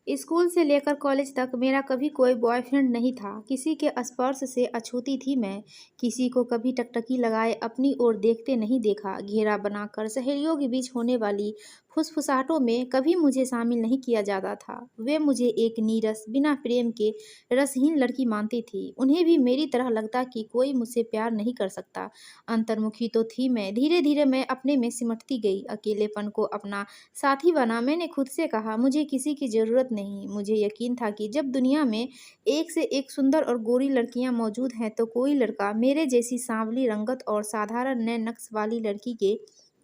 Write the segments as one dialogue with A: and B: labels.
A: School से लेकर college तक मेरा कभी कोई बॉयफ्रेंड नहीं था। किसी के स्पर्श से अछूती थी मैं। किसी को कभी टकटकी लगाए अपनी ओर देखते नहीं देखा। घेरा बनाकर सहेलियों के बीच होने वाली फुसफुसाहटों में कभी मुझे शामिल नहीं किया जाता था। वे मुझे एक नीरस बिना प्रेम के रसहीन लड़की मानती थी। उन्हें भी मेरी तरह लगता कि कोई मुझसे प्यार नहीं कर सकता। अंतर्मुखी तो थी मैं। धीरे धीरे मैं अपने में सिमटती गई। अकेलेपन को अपना साथी बना। मैंने खुद से कहा, मुझे किसी की ज़रूरत नहीं। मुझे यकीन था कि जब दुनिया में एक से एक सुंदर और गोरी लड़कियां मौजूद हैं तो कोई लड़का मेरे जैसी सांवली रंगत और साधारण नए नक्श वाली लड़की के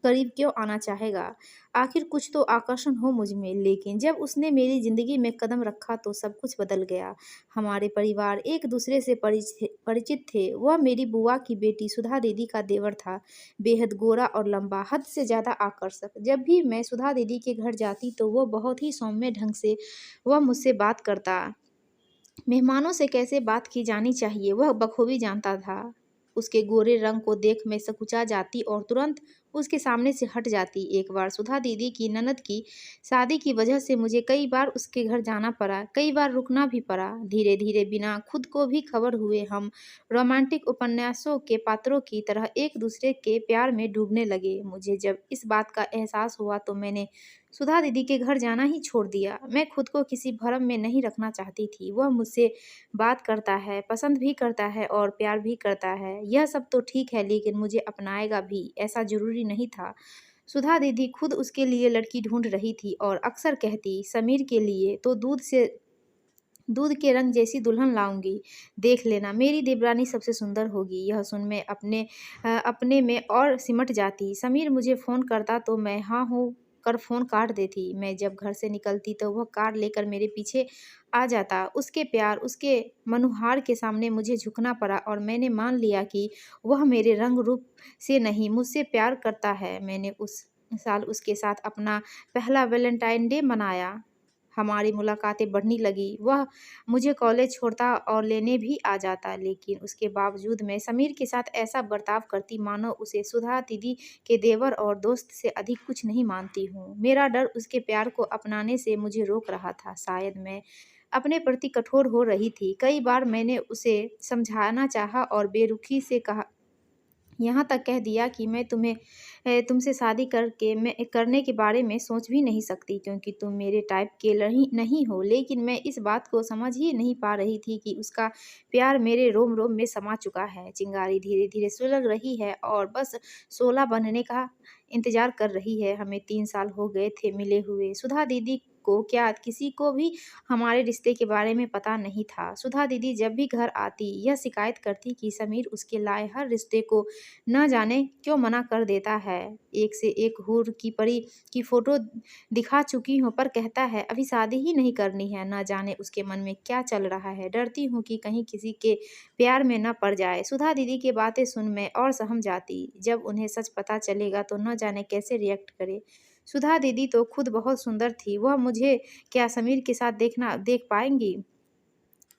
A: करीब क्यों आना चाहेगा। आखिर कुछ तो आकर्षण हो मुझ में। लेकिन जब उसने मेरी ज़िंदगी में कदम रखा तो सब कुछ बदल गया। हमारे परिवार एक दूसरे से परिचित थे। वह मेरी बुआ की बेटी सुधा दीदी का देवर था। बेहद गोरा और लंबा, हद से ज़्यादा आकर्षक। जब भी मैं सुधा दीदी के घर जाती तो वो बहुत ही सौम्य ढंग से वह मुझसे बात करता। मेहमानों से कैसे बात की जानी चाहिए वह बखूबी जानता था। उसके गोरे रंग को देख मैं सकुचा जाती और तुरंत उसके सामने से हट जाती। एक बार सुधा दीदी की ननद की शादी की वजह से मुझे कई बार उसके घर जाना पड़ा, कई बार रुकना भी पड़ा। धीरे धीरे बिना खुद को भी खबर हुए हम रोमांटिक उपन्यासों के पात्रों की तरह एक दूसरे के प्यार में डूबने लगे। मुझे जब इस बात का एहसास हुआ तो मैंने सुधा दीदी के घर जाना ही छोड़ दिया। मैं खुद को किसी भरम में नहीं रखना चाहती थी। वह मुझसे बात करता है, पसंद भी करता है और प्यार भी करता है। यह सब तो ठीक है, लेकिन मुझे अपनाएगा भी, ऐसा ज़रूरी नहीं था। सुधा दीदी खुद उसके लिए लड़की ढूँढ रही थी और अक्सर कहती, समीर के लिए तो दूध के रंग जैसी दुल्हन लाऊंगी, देख लेना मेरी देवरानी सबसे सुंदर होगी। यह सुन मैं अपने में और सिमट जाती। समीर मुझे फ़ोन करता तो मैं हाँ हूँ कर फ़ोन काट देती। मैं जब घर से निकलती तो वह कार लेकर मेरे पीछे आ जाता। उसके प्यार, उसके मनुहार के सामने मुझे झुकना पड़ा और मैंने मान लिया कि वह मेरे रंग रूप से नहीं, मुझसे प्यार करता है। मैंने उस साल उसके साथ अपना पहला वैलेंटाइन डे मनाया। हमारी मुलाकातें बढ़ने लगी। वह मुझे कॉलेज छोड़ता और लेने भी आ जाता, लेकिन उसके बावजूद मैं समीर के साथ ऐसा बर्ताव करती मानो उसे सुधा दीदी के देवर और दोस्त से अधिक कुछ नहीं मानती हूँ। मेरा डर उसके प्यार को अपनाने से मुझे रोक रहा था। शायद मैं अपने प्रति कठोर हो रही थी। कई बार मैंने उसे समझाना चाहा और बेरुखी से कहा, यहाँ तक कह दिया कि मैं तुमसे शादी करने के बारे में सोच भी नहीं सकती, क्योंकि तुम मेरे टाइप के नहीं नहीं हो। लेकिन मैं इस बात को समझ ही नहीं पा रही थी कि उसका प्यार मेरे रोम-रोम में समा चुका है। चिंगारी धीरे-धीरे सुलग रही है और बस शोला बनने का इंतज़ार कर रही है। हमें 3 साल हो गए थे मिले हुए। सुधा दीदी को क्या किसी को भी हमारे रिश्ते के बारे में पता नहीं था। सुधा दीदी जब भी घर आती यह शिकायत करती कि समीर उसके लाए हर रिश्ते को न जाने क्यों मना कर देता है। एक से एक हूर की परी की फ़ोटो दिखा चुकी हूँ, पर कहता है अभी शादी ही नहीं करनी है। न जाने उसके मन में क्या चल रहा है। डरती हूँ कि कहीं किसी के प्यार में न पड़ जाए। सुधा दीदी की बातें सुन मैं और सहम जाती। जब उन्हें सच पता चलेगा तो न जाने कैसे रिएक्ट करे। सुधा दीदी तो खुद बहुत सुंदर थी। वह मुझे क्या समीर के साथ देख पाएंगी।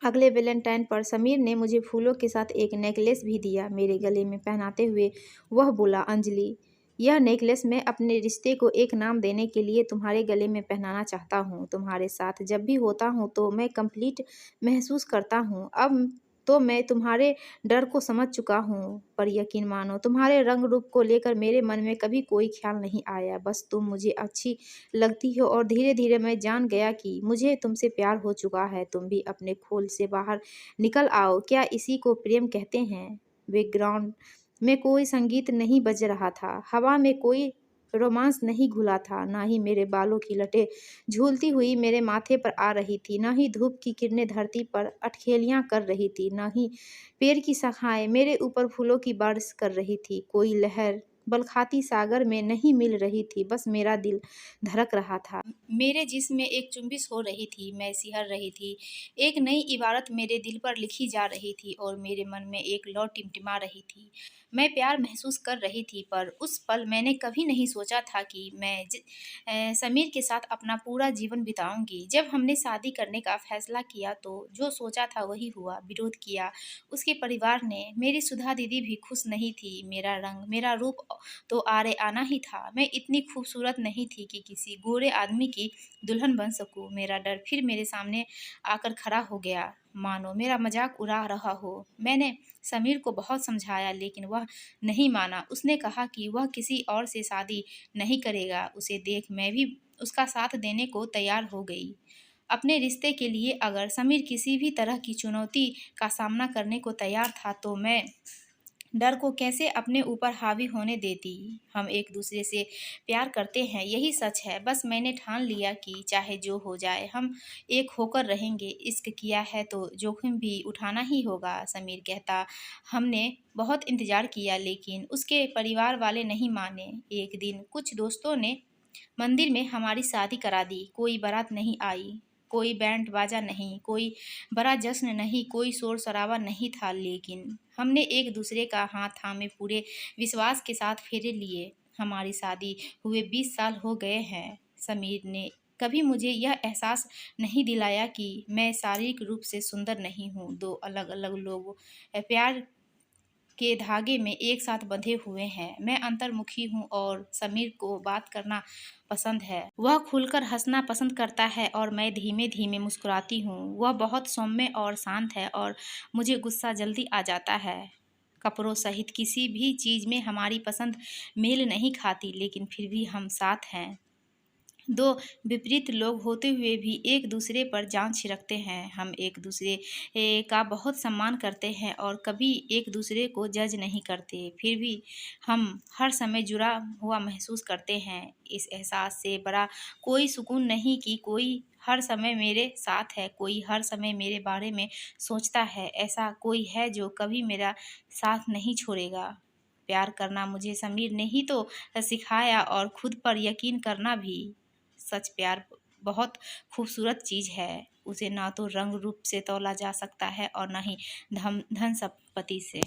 A: अगले वैलेंटाइन पर समीर ने मुझे फूलों के साथ एक नेकलेस भी दिया। मेरे गले में पहनाते हुए वह बोला, अंजलि, यह नेकलेस मैं अपने रिश्ते को एक नाम देने के लिए तुम्हारे गले में पहनाना चाहता हूँ। तुम्हारे साथ जब भी होता हूँ तो मैं कंप्लीट महसूस करता हूँ। अब तो मैं तुम्हारे डर को समझ चुका हूँ, पर यकीन मानो तुम्हारे रंग रूप को लेकर मेरे मन में कभी कोई ख्याल नहीं आया। बस तुम मुझे अच्छी लगती हो और धीरे धीरे मैं जान गया कि मुझे तुमसे प्यार हो चुका है। तुम भी अपने खोल से बाहर निकल आओ। क्या इसी को प्रेम कहते हैं। बैकग्राउंड में कोई संगीत नहीं बज रहा था। हवा में कोई रोमांस नहीं घुला था। ना ही मेरे बालों की लटें झूलती हुई मेरे माथे पर आ रही थी। ना ही धूप की किरणें धरती पर अठखेलियां कर रही थी। ना ही पेड़ की शाखाएं मेरे ऊपर फूलों की बारिश कर रही थी। कोई लहर बलखाती सागर में नहीं मिल रही थी। बस मेरा दिल धड़क रहा था। मेरे जिस्म में एक जुम्बिश हो रही थी। मैं सिहर रही थी। एक नई इबारत मेरे दिल पर लिखी जा रही थी और मेरे मन में एक लौ टिमटिमा रही थी। मैं प्यार महसूस कर रही थी, पर उस पल मैंने कभी नहीं सोचा था कि समीर के साथ अपना पूरा जीवन बिताऊंगी। जब हमने शादी करने का फैसला किया तो जो सोचा था वही हुआ। विरोध किया उसके परिवार ने। मेरी सुधा दीदी भी खुश नहीं थी। मेरा रंग, मेरा रूप तो आरे आना ही था। मैं इतनी खूबसूरत नहीं थी कि किसी गोरे आदमी की दुल्हन बन सकूं। मेरा डर फिर मेरे सामने आकर खड़ा हो गया, मानो मेरा मजाक उड़ा रहा हो। मैंने समीर को बहुत समझाया लेकिन वह नहीं माना। उसने कहा कि वह किसी और से शादी नहीं करेगा। उसे देख मैं भी उसका साथ देने को तैयार हो गई। अपने रिश्ते के लिए अगर समीर किसी भी तरह की चुनौती का सामना करने को तैयार था तो मैं डर को कैसे अपने ऊपर हावी होने देती। हम एक दूसरे से प्यार करते हैं, यही सच है। बस मैंने ठान लिया कि चाहे जो हो जाए हम एक होकर रहेंगे। इश्क किया है तो जोखिम भी उठाना ही होगा। समीर कहता, हमने बहुत इंतजार किया लेकिन उसके परिवार वाले नहीं माने। एक दिन कुछ दोस्तों ने मंदिर में हमारी शादी करा दी। कोई बारात नहीं आई, कोई बैंड बाजा नहीं, कोई बड़ा जश्न नहीं, कोई शोर शराबा नहीं था, लेकिन हमने एक दूसरे का हाथ थामे पूरे विश्वास के साथ फेरे लिए। हमारी शादी हुए 20 साल हो गए हैं। समीर ने कभी मुझे यह एहसास नहीं दिलाया कि मैं शारीरिक रूप से सुंदर नहीं हूँ। दो अलग अलग लोग प्यार के धागे में एक साथ बंधे हुए हैं। मैं अंतर्मुखी हूँ और समीर को बात करना पसंद है। वह खुलकर हंसना पसंद करता है और मैं धीमे धीमे मुस्कुराती हूँ। वह बहुत सौम्य और शांत है और मुझे गुस्सा जल्दी आ जाता है। कपड़ों सहित किसी भी चीज़ में हमारी पसंद मेल नहीं खाती, लेकिन फिर भी हम साथ हैं। दो विपरीत लोग होते हुए भी एक दूसरे पर जान छिड़कते हैं। हम एक दूसरे का बहुत सम्मान करते हैं और कभी एक दूसरे को जज नहीं करते। फिर भी हम हर समय जुड़ा हुआ महसूस करते हैं। इस एहसास से बड़ा कोई सुकून नहीं कि कोई हर समय मेरे साथ है, कोई हर समय मेरे बारे में सोचता है। ऐसा कोई है जो कभी मेरा साथ नहीं छोड़ेगा। प्यार करना मुझे समीर ने ही तो सिखाया और खुद पर यकीन करना भी। सच प्यार बहुत खूबसूरत चीज़ है। उसे ना तो रंग रूप से तौला जा सकता है और ना ही धन संपत्ति से।